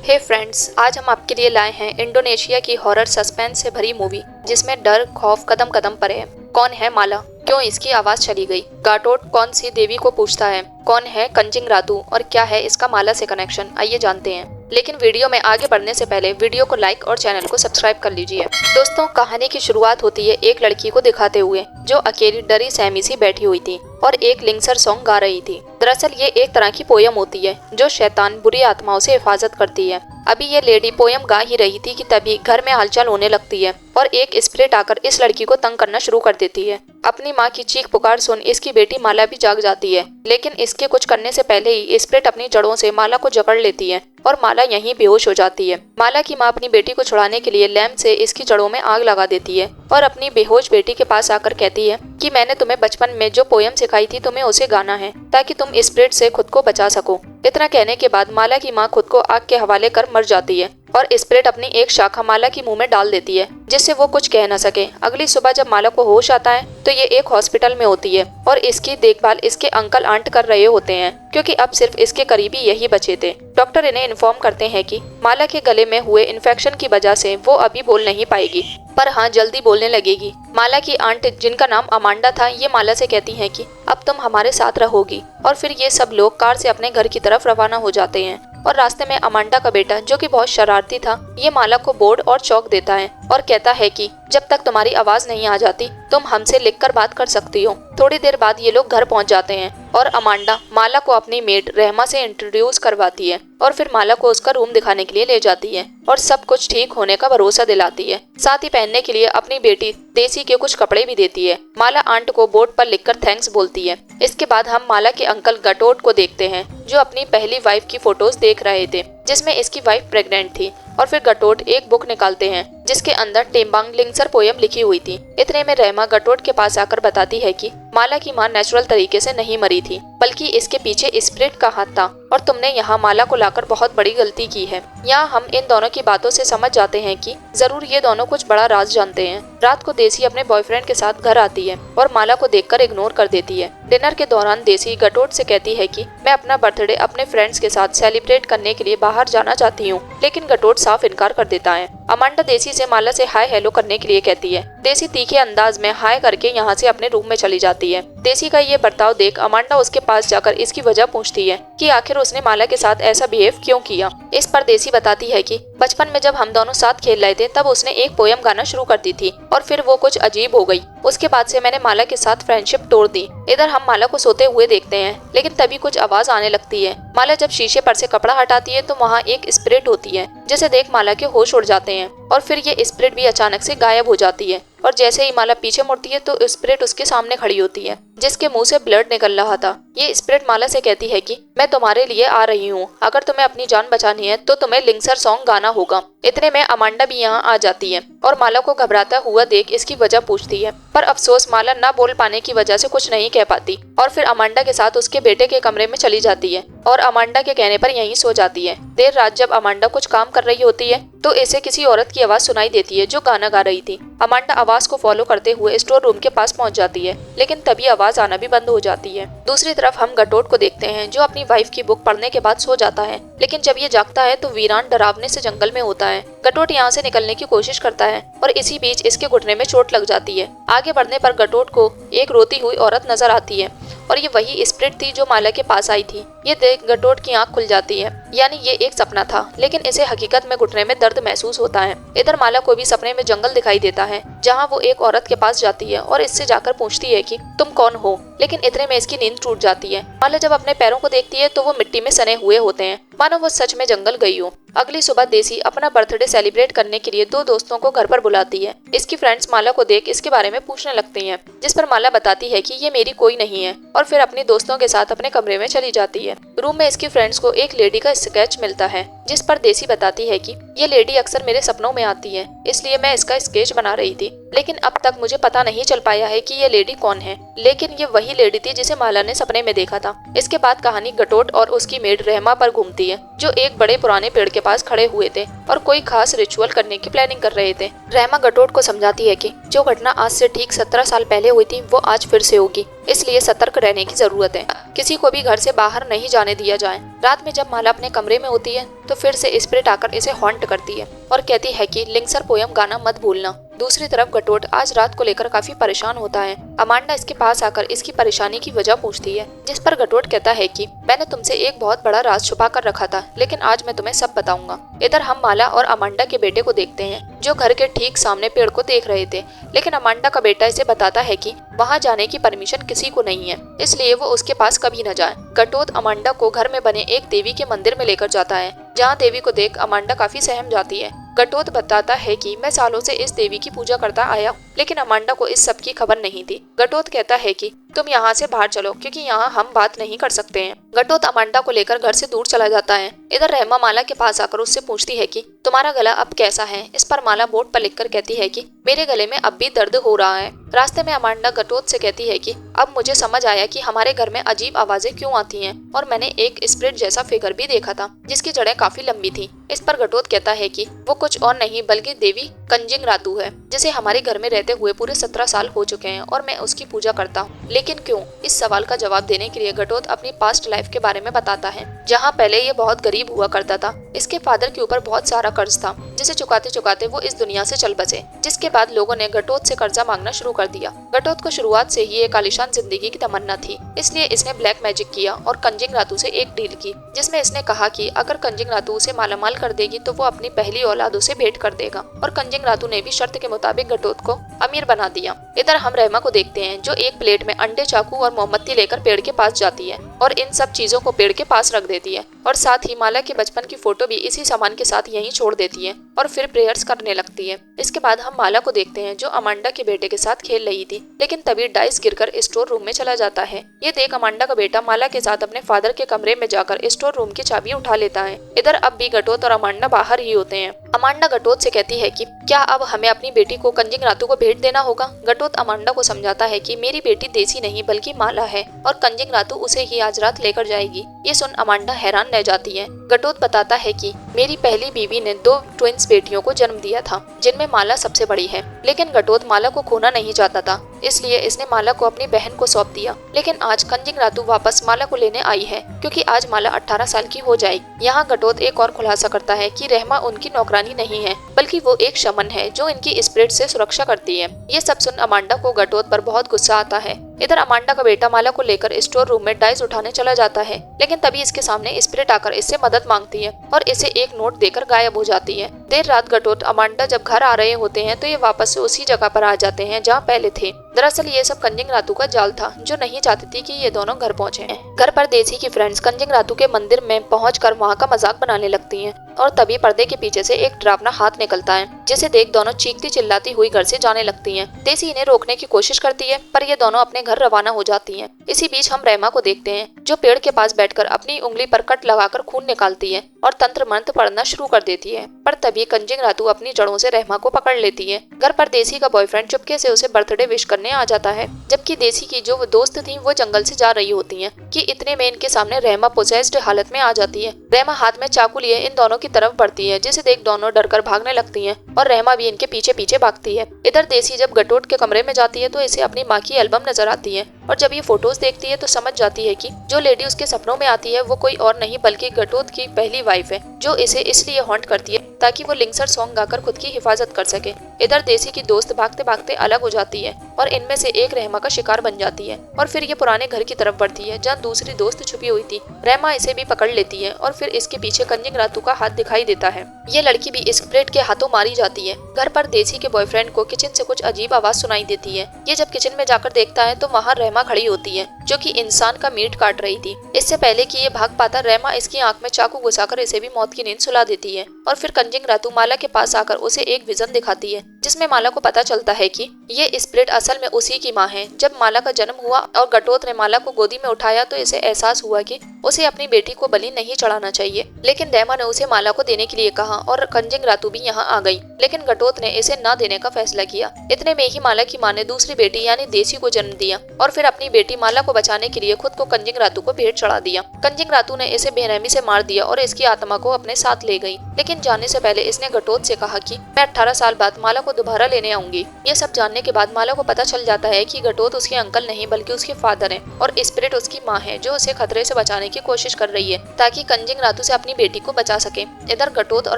हे friends, आज हम आपके लिए लाए हैं इंडोनेशिया की हॉरर सस्पेंस से भरी मूवी जिसमें डर खौफ कदम कदम पर है। कौन है माला? क्यों इसकी आवाज चली गई? गाटोट कौन सी देवी को पूछता है? कौन है कंजिंग रातू और क्या है इसका माला से कनेक्शन? आइए जानते हैं। लेकिन वीडियो में आगे बढ़ने से पहले वीडियो को लाइक और चैनल को सब्सक्राइब कर लीजिए। दोस्तों, कहानी की शुरुआत होती है एक लड़की को दिखाते हुए जो अकेली डरी सहमी सी बैठी हुई थी और एक लिंगसर सॉन्ग गा रही थी। दरअसल ये एक तरह की पोयम होती है जो शैतान बुरी आत्माओं से हिफाजत करती है। अभी ये लेडी पोयम गा ही रही थी कि तभी घर में हलचल होने लगती है और एक स्पिरिट आकर इस लड़की को तंग करना शुरू कर देती है। अपनी माँ की चीख पुकार सुन इसकी बेटी माला भी जाग जाती है, लेकिन इसके कुछ करने से पहले ही स्पिरिट अपनी जड़ों से माला को जकड़ लेती है और माला यहीं बेहोश हो जाती है। माला की माँ अपनी बेटी को छुड़ाने के लिए लैंप से इसकी जड़ों में आग लगा देती है और अपनी बेहोश बेटी के पास आकर कहती है कि मैंने तुम्हें बचपन में जो पोयम सिखाई थी तुम्हें उसे गाना है ताकि तुम स्पिरिट से खुद को बचा सको। इतना कहने के बाद माला की माँ खुद को आग के हवाले कर मर जाती है और स्पिरिट अपनी एक शाखा माला की मुंह में डाल देती है जिससे वो कुछ कह न सके। अगली सुबह जब माला को होश आता है तो ये एक हॉस्पिटल में होती है और इसकी देखभाल इसके अंकल आंट कर रहे होते हैं क्योंकि अब सिर्फ इसके करीबी यही बचे थे। डॉक्टर इन्हें इन्फॉर्म करते हैं कि माला के गले में हुए इन्फेक्शन की वजह से वो अभी बोल नहीं पाएगी, पर हाँ जल्दी बोलने लगेगी। माला की आंट जिनका नाम अमांडा था ये माला से कहती हैं कि अब तुम हमारे साथ रहोगी और फिर ये सब लोग कार से अपने घर की तरफ रवाना हो जाते हैं और रास्ते में अमांडा का बेटा जो कि बहुत शरारती था ये माला को बोर्ड और चौक देता है और कहता है कि जब तक तुम्हारी आवाज नहीं आ जाती तुम हमसे लिखकर बात कर सकती हो। थोड़ी देर बाद ये लोग घर पहुंच जाते हैं और अमांडा माला को अपनी मेड रहमा से इंट्रोड्यूस करवाती है और फिर माला को उसका रूम दिखाने के लिए ले जाती है और सब कुछ ठीक होने का भरोसा दिलाती है। साथ ही पहनने के लिए अपनी बेटी देसी के कुछ कपड़े भी देती है। माला आंट को बोर्ड पर लिखकर थैंक्स बोलती है। इसके बाद हम माला के अंकल गटोट को देखते हैं जो अपनी पहली वाइफ की फोटोज देख रहे थे जिसमें इसकी वाइफ प्रेग्नेंट थी और फिर गटोट एक बुक निकालते हैं जिसके अंदर टेम्बांग लिंगसर पोयम लिखी हुई थी। इतने में रहमा गटोट के पास आकर बताती है कि माला की मां नेचुरल तरीके से नहीं मरी थी बल्कि इसके पीछे स्पिरिट का हाथ था और तुमने यहाँ माला को लाकर बहुत बड़ी गलती की है। यहाँ हम इन दोनों की बातों से समझ जाते हैं कि जरूर ये दोनों कुछ बड़ा राज जानते हैं। रात को देसी अपने बॉयफ्रेंड के साथ घर आती है और माला को देखकर इग्नोर कर देती है। डिनर के दौरान देसी गटोट से कहती है कि मैं अपना बर्थडे अपने फ्रेंड्स के साथ सेलिब्रेट करने के लिए बाहर जाना चाहती हूँ, लेकिन गटोट साफ इनकार कर देता है। अमांडा देसी से माला से हाय हेलो करने के लिए कहती है। देसी तीखे अंदाज में हाय करके यहाँ से अपने रूम में चली जाती है। देसी का ये बर्ताव देख अमांडा उसके पास जाकर इसकी वजह पूछती है कि आखिर उसने माला के साथ ऐसा बिहेव क्यों किया। इस पर देसी बताती है कि बचपन में जब हम दोनों साथ खेल रहे थे तब उसने एक पोयम गाना शुरू कर दी थी और फिर वो कुछ अजीब हो गई। उसके बाद से मैंने माला के साथ फ्रेंडशिप तोड़ दी। इधर हम माला को सोते हुए देखते हैं, लेकिन तभी कुछ आवाज आने लगती है। माला जब शीशे पर से कपड़ा हटाती है तो वहाँ एक स्पिरिट होती है जिसे देख माला के होश उड़ जाते हैं और फिर ये स्पिरिट भी अचानक से गायब हो जाती है और जैसे ही माला पीछे मुड़ती है तो स्पिरिट उसके सामने खड़ी होती है जिसके मुंह से ब्लड निकल रहा था। ये स्पिरिट माला से कहती है कि मैं तुम्हारे लिए आ रही हूँ, अगर तुम्हें अपनी जान बचानी है तो तुम्हें लिंगसर सॉन्ग गाना होगा। इतने में अमांडा भी यहाँ आ जाती है और माला को घबराता हुआ देख इसकी वजह पूछती है, पर अफसोस माला ना बोल पाने की वजह से कुछ नहीं कह पाती और फिर अमांडा के साथ उसके बेटे के कमरे में चली जाती है और अमांडा के कहने पर यहीं सो जाती है। देर रात जब अमांडा कुछ काम कर रही होती है तो इसे किसी औरत की आवाज सुनाई देती है जो गाना गा रही थी। अमांडा आवाज को फॉलो करते हुए स्टोर रूम के पास पहुंच जाती है, लेकिन तभी आवाज आना भी बंद हो जाती है। दूसरी तरफ हम गटोट को देखते हैं जो अपनी वाइफ की बुक पढ़ने के बाद सो जाता है, लेकिन जब ये जागता है तो वीरान डरावने से जंगल में होता है। गटोट यहाँ से निकलने की कोशिश करता है और इसी बीच इसके घुटने में चोट लग जाती है। आगे बढ़ने पर गटोट को एक रोती हुई औरत नजर आती है और ये वही स्पिरिट थी जो माला के पास आई थी। ये देख गटोट की आंख खुल जाती है, यानी ये एक सपना था, लेकिन इसे हकीकत में घुटने में दर्द महसूस होता है। इधर माला को भी सपने में जंगल दिखाई देता है जहाँ वो एक औरत के पास जाती है और इससे जाकर पूछती है कि तुम कौन हो, लेकिन इतने में इसकी नींद टूट जाती है। माला जब अपने पैरों को देखती है तो वो मिट्टी में सने हुए होते हैं, मानो वो सच में जंगल गई हो। अगली सुबह देसी अपना बर्थडे सेलिब्रेट करने के लिए दो दोस्तों को घर पर बुलाती है। इसकी फ्रेंड्स माला को देख इसके बारे में पूछने लगती हैं, जिस पर माला बताती है कि ये मेरी कोई नहीं है और फिर अपनी दोस्तों के साथ अपने कमरे में चली जाती है। रूम में इसकी फ्रेंड्स को एक लेडी का स्केच मिलता है जिस पर देसी बताती है कि ये लेडी अक्सर मेरे सपनों में आती है, इसलिए मैं इसका स्केच बना रही थी, लेकिन अब तक मुझे पता नहीं चल पाया है कि ये लेडी कौन है, लेकिन ये वही लेडी थी जिसे माला ने सपने में देखा था। इसके बाद कहानी गटोट और उसकी मेड रहमा पर घूमती है जो एक बड़े पुराने पेड़ के पास खड़े हुए थे और कोई खास रिचुअल करने की प्लानिंग कर रहे थे। रहमा गटोट को समझाती है कि जो घटना आज से ठीक 17 साल पहले हुई थी वो आज फिर से होगी, इसलिए सतर्क रहने की जरूरत है। किसी को भी घर से बाहर नहीं जाने दिया जाए। रात में जब माला अपने कमरे में होती है तो फिर से स्पिरिट आकर इसे हॉन्ट करती है और कहती है कि लिंक्सर पोयम गाना मत भूलना। दूसरी तरफ गटोट आज रात को लेकर काफी परेशान होता है। अमांडा इसके पास आकर इसकी परेशानी की वजह पूछती है, जिस पर गटोट कहता है कि मैंने तुमसे एक बहुत बड़ा राज छुपा कर रखा था, लेकिन आज मैं तुम्हें सब बताऊंगा। इधर हम माला और अमांडा के बेटे को देखते हैं, जो घर के ठीक सामने पेड़ को देख रहे थे, लेकिन अमांडा का बेटा इसे बताता है कि वहाँ जाने की परमिशन किसी को नहीं है, इसलिए वो उसके पास कभी न जाए। गटोत अमांडा को घर में बने एक देवी के मंदिर में लेकर जाता है, जहाँ देवी को देख अमांडा काफी सहम जाती है। गटोत बताता है कि मैं सालों से इस देवी की पूजा करता आया, लेकिन अमांडा को इस सब की खबर नहीं थी। गटोत कहता है कि तुम यहाँ से बाहर चलो, क्योंकि यहाँ हम बात नहीं कर सकते हैं। गटोत अमांडा को लेकर घर से दूर चला जाता है। इधर रहमा माला के पास आकर उससे पूछती है कि तुम्हारा गला अब कैसा है। इस पर माला बोर्ड पर लिखकर कहती है कि मेरे गले में अब भी दर्द हो रहा है। रास्ते में अमांडा गटोत से कहती है कि अब मुझे समझ आया कि हमारे घर में अजीब आवाजें क्यों आती हैं, और मैंने एक स्पिरिट जैसा फिगर भी देखा था, जिसकी जड़ें काफी लंबी थी। इस पर गटोत कहता है कि वो कुछ और नहीं बल्कि देवी कंजिंगरातु है, जिसे हमारे घर में रहते हुए पूरे 17 साल हो चुके हैं, और मैं उसकी पूजा करता हूँ। लेकिन क्यों? इस सवाल का जवाब देने के लिए गटोत अपनी पास्ट लाइफ के बारे में बताता है, जहाँ पहले ये बहुत गरीब हुआ करता था। इसके फादर के ऊपर बहुत सारा कर्ज था, जिसे चुकाते चुकाते वो इस दुनिया से चल बसे, जिसके बाद लोगों ने गटोत से कर्जा मांगना शुरू कर दिया। गटोत को शुरुआत से ही एक आलीशान जिंदगी की तमन्ना थी, इसलिए इसने ब्लैक मैजिक किया और कंजिंगरातु से एक डील की, जिसमें इसने कहा कि अगर कंजिंगरातु उसे मालामाल कर देगी तो वो अपनी पहली औलाद उसे भेंट कर देगा, और कंजिंगरातु ने भी शर्त के मुताबिक गटोत को अमीर बना दिया। इधर हम रहमा को देखते हैं, जो एक प्लेट में अंडे, चाकू और मोमबत्ती लेकर पेड़ के पास जाती है और इन सब चीजों को पेड़ के पास रख देती है, और साथ ही माला के बचपन की फोटो भी इसी सामान के साथ यहीं छोड़ देती है और फिर प्रेयर्स करने लगती है। इसके बाद हम माला को देखते हैं, जो अमांडा के बेटे के साथ खेल रही थी, लेकिन तभी डाइस गिरकर स्टोर रूम में चला जाता है। ये देख अमांडा का बेटा माला के साथ अपने फादर के कमरे में जाकर स्टोर रूम की चाबी उठा लेता है। इधर अब भी गटोत और अमांडा बाहर ही होते हैं। अमांडा गटोत से कहती है कि क्या अब हमें अपनी बेटी को कंजिंगरातु को भेंट देना होगा। गटोत अमांडा को समझाता है कि मेरी बेटी देसी नहीं बल्कि माला है, और कंजिंगरातु उसे ही आज रात लेकर जाएगी। ये सुन अमांडा हैरान रह जाती है। गटोत बताता है कि मेरी पहली बीवी ने 2 ट्विंस बेटियों को जन्म दिया था, जिनमें माला सबसे बड़ी है, लेकिन गटोत माला को खोना नहीं चाहता था, इसलिए इसने माला को अपनी बहन को सौंप दिया। लेकिन आज कंजिंगरातु वापस माला को लेने आई है, क्योंकि आज माला 18 साल की हो जाएगी। यहाँ गटोत एक और खुलासा करता है कि रहमा उनकी नौकरानी नहीं है, बल्कि वो एक शमन है जो इनकी स्पिरिट से सुरक्षा करती है। ये सब सुन अमांडा को गटोत पर बहुत गुस्सा आता है। इधर अमांडा का बेटा माला को लेकर स्टोर रूम में डाइस उठाने चला जाता है, लेकिन तभी इसके सामने स्पिरिट आकर इससे मदद मांगती है और इसे एक नोट देकर गायब हो जाती है। देर रात गटोत अमांडा जब घर आ रहे होते हैं तो ये वापस से उसी जगह पर आ जाते हैं जहाँ पहले थे। दरअसल ये सब कंजिंगरातु का जाल था, जो नहीं चाहती थी कि ये दोनों घर पहुंचे। घर पर देसी की फ्रेंड्स कंजिंगरातु के मंदिर में पहुंचकर वहाँ का मजाक बनाने लगती हैं, और तभी पर्दे के पीछे से एक डरावना हाथ निकलता है, जिसे देख दोनों चीखती चिल्लाती हुई घर से जाने लगती हैं। देसी इन्हें रोकने की कोशिश करती है, पर ये दोनों अपने घर रवाना हो जाती हैं। इसी बीच हम रहमा को देखते हैं, जो पेड़ के पास बैठकर अपनी उंगली पर कट लगाकर खून निकालती है और तंत्र मंत्र पढ़ना शुरू कर देती है। पर तभी कंजिंगरातु अपनी जड़ों से रहमा को पकड़ लेती है। घर पर देसी का बॉयफ्रेंड चुपके से उसे बर्थडे विश करने आ जाता है, जबकि देसी की जो दोस्त थी वो जंगल से जा रही होती हैं कि इतने में इनके सामने रहमा पोसेस्ड हालत में आ जाती है। रहमा हाथ में चाकू लिए इन दोनों की तरफ बढ़ती है, जिसे देख दोनों डरकर भागने लगती हैं और रहमा भी इनके पीछे पीछे भागती है। इधर देसी जब गटोट के कमरे में जाती है तो इसे अपनी माँ की एल्बम नजर आती है, और जब ये फोटोज देखती है तो समझ जाती है कि जो लेडी उसके सपनों में आती है वो कोई और नहीं बल्कि गटोत की पहली वाइफ है, जो इसे इसलिए हॉन्ट करती है ताकि वो लिंक्सर सॉन्ग गाकर खुद की हिफाजत कर सके। इधर देसी की दोस्त भागते भागते अलग हो जाती है और इनमें से एक रहमा का शिकार बन जाती है, और फिर ये पुराने घर की तरफ बढ़ती है जहाँ दूसरी दोस्त छुपी हुई थी। रहमा इसे भी पकड़ लेती है और फिर इसके पीछे कंजिंगरातु का हाथ दिखाई देता है। ये लड़की भी स्पिरिट के हाथों मारी जाती है। घर पर देसी के बॉयफ्रेंड को किचन से कुछ अजीब आवाज सुनाई देती है। ये जब किचन में जाकर देखता है तो वहाँ रहमा खड़ी होती है, जो कि इंसान का मीट काट रही थी। इससे पहले कि ये भाग पाता, रहमा इसकी आंख में चाकू घुसाकर इसे भी मौत की नींद सुला देती है, और फिर कंजिंगरातु माला के पास आकर उसे एक विजन दिखाती है, जिसमें माला को पता चलता है कि ये स्पिरिट असल में उसी की माँ है। जब माला का जन्म हुआ और गटोत ने माला को गोदी में उठाया तो इसे एहसास हुआ कि उसे अपनी बेटी को बलि नहीं चढ़ाना चाहिए, लेकिन रहमा ने उसे माला को देने के लिए कहा और कंजिंगरातु भी यहाँ आ गई, लेकिन गटोत ने इसे न देने का फैसला किया। इतने में ही माला की माँ ने दूसरी बेटी यानी देसी को जन्म दिया, और फिर अपनी बेटी माला को बचाने के लिए खुद को कंजिंग रातू को भेंट चढ़ा दिया। कंजिंग रातू ने इसे बेरहमी से मार दिया और इसकी आत्मा को अपने साथ ले गई। लेकिन जाने से पहले इसने घटोत से कहा कि मैं 18 साल बाद माला को दोबारा लेने आऊंगी। ये सब जानने के बाद माला को पता चल जाता है कि घटोत उसके अंकल नहीं बल्कि उसके फादर हैं और स्पिरिट उसकी माँ है जो उसे खतरे से बचाने की कोशिश कर रही है ताकि कंजिंग रातू से अपनी बेटी को बचा सके। इधर घटोत और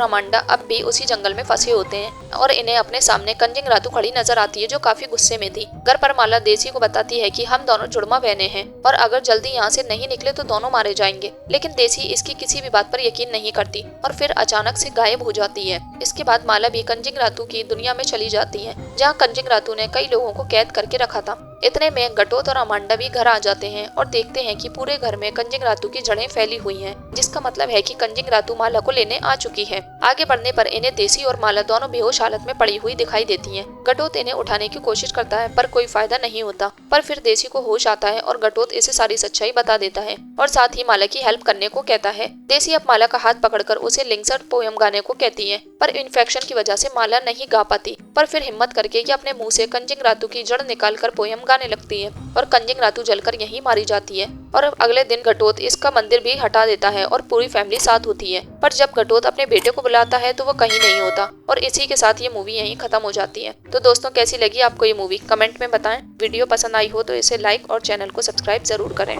अमांडा अब भी उसी जंगल में फंसे होते हैं और इन्हें अपने सामने कंजिंग रातू खड़ी नजर आती है जो काफी गुस्से में थी। घर पर माला देसी को बताती है कि हम दोनों जुड़वा बहने हैं और अगर जल्दी यहाँ से नहीं निकले तो दोनों मारे जाएंगे। लेकिन देसी इसकी किसी भी बात पर यकीन नहीं करती और फिर अचानक से गायब हो जाती है। इसके बाद माला भी कंजिंग रातू की दुनिया में चली जाती है जहाँ कंजिंग रातू ने कई लोगों को कैद करके रखा था। इतने में घटोत और अमांडा भी घर आ जाते हैं और देखते हैं कि पूरे घर में कंजिंग रातू की जड़ें फैली हुई हैं, जिसका मतलब है कि कंजिंग रातू माला को लेने आ चुकी है। आगे बढ़ने पर इन्हें देसी और माला दोनों बेहोश हालत में पड़ी हुई दिखाई देती हैं। घटोत इन्हें उठाने की कोशिश करता है पर कोई फायदा नहीं होता। पर फिर देसी को होश आता है और घटोत इसे सारी सच्चाई बता देता है और साथ ही माला की हेल्प करने को कहता है। देसी अब माला का हाथ पकड़कर उसे लिंक्सर पोयम गाने को कहती है पर इन्फेक्शन की वजह से माला नहीं गा पाती। पर फिर हिम्मत करके ये अपने मुंह से कंजिंग रातू की जड़ निकाल कर पोयम गाने लगती है और कंजिंग रातू जलकर यहीं मारी जाती है। और अगले दिन घटोत इसका मंदिर भी हटा देता है और पूरी फैमिली साथ होती है। पर जब घटोत अपने बेटे को बुलाता है तो वो कहीं नहीं होता और इसी के साथ ये मूवी यहीं खत्म हो जाती है। तो दोस्तों कैसी लगी आपको ये मूवी कमेंट में बताएं। वीडियो पसंद आई हो तो इसे लाइक और चैनल को सब्सक्राइब जरूर करें।